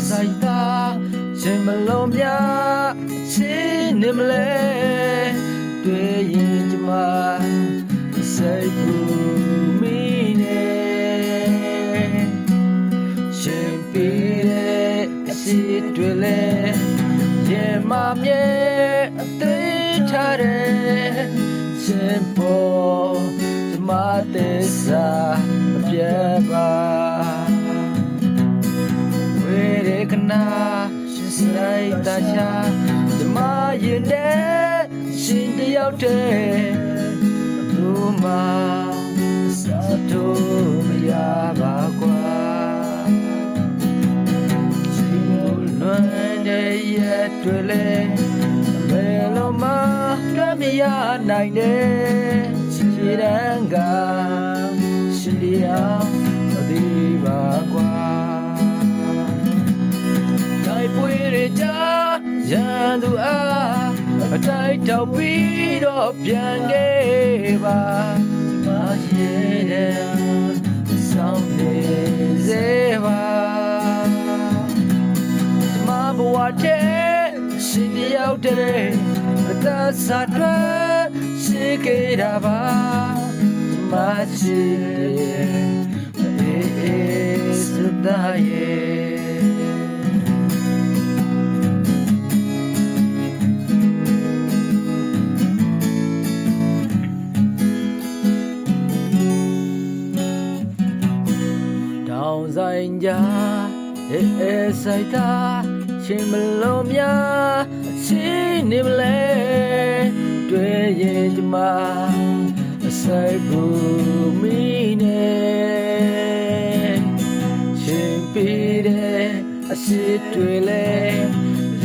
sai ta trên mà lom ya trên niềm lệ tuổi yên cho mà say cu mi nè trên pi lệ si tuổi lệ yên mà mẹ tê cha re trên po mà tê sa bia ba về kana sai ta cha ma yin de sin de yau de tu ma sa tu ya ba kwa sin luan de ye twe le me lo ma twa mi ya nai de si dan ga sin de ya di ba kwaပွေရကြရန်သူအားအတိုက်တောက်ပြီးတော့ပြန်ခဲ့ပါမရှိတဲ့ဆောင်းနေစေပါဒီမှာဘဝတည်းရှင်တယောက်တည်းအသက်စားတွက်ရှိခဲ့တာပါမရှိတဲ့စတာရဲ့ဆိုင်ကြဆိုင်တာရှင်မလုံးများရှင်နေမလဲတွေ့ရင်ဒီမှာဆိုင်ဘူးမီနဲ့ရှင်ပြီးတဲ့အရှိတွေ့လဲ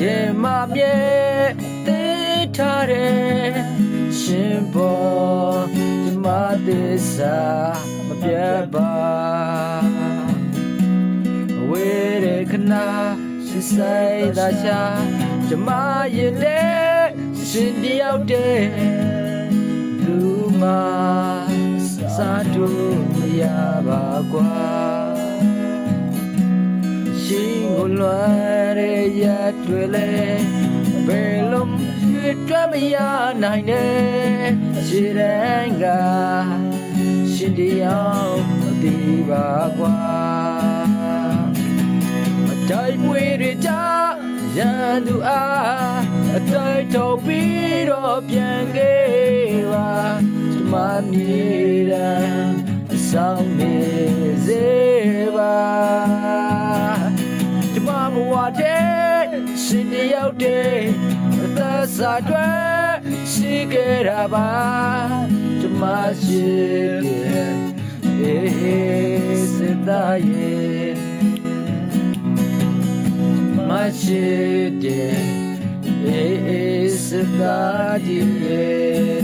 ရေမမြဲတေးထားတယ်ရှင်ပေါ်ဒီမှာသစ္စာမပြတ်ပါဝေရခနာရှိဆိုင်သာရှာဓမ္မရင်တဲ့ရှင်တယောက်တည်းလူမစာတို့မရပါကွာရှင်ကိုလွယ်ရရတွေ့လဲဘယ်လုံးရွှေတွက်မရနိုင်နဲ့ခြေတန်းကရှင်တယောက်မသိပါကွာတိုက်ပွေရကြရန်သူအားအတိုက်တော့ပြီးတော့ပြန်ခဲ့ပါဒီမှာမြေတမ်းအဆောင်နေစေပါဒီမှာဘဝတည်းရှင်တယောက်တည်းအသက်စာတွက်ရှိခဲ့တာပါဒီမှာရှိတဲ့စတာရဲ့မရှိတဲ့စတာကြီး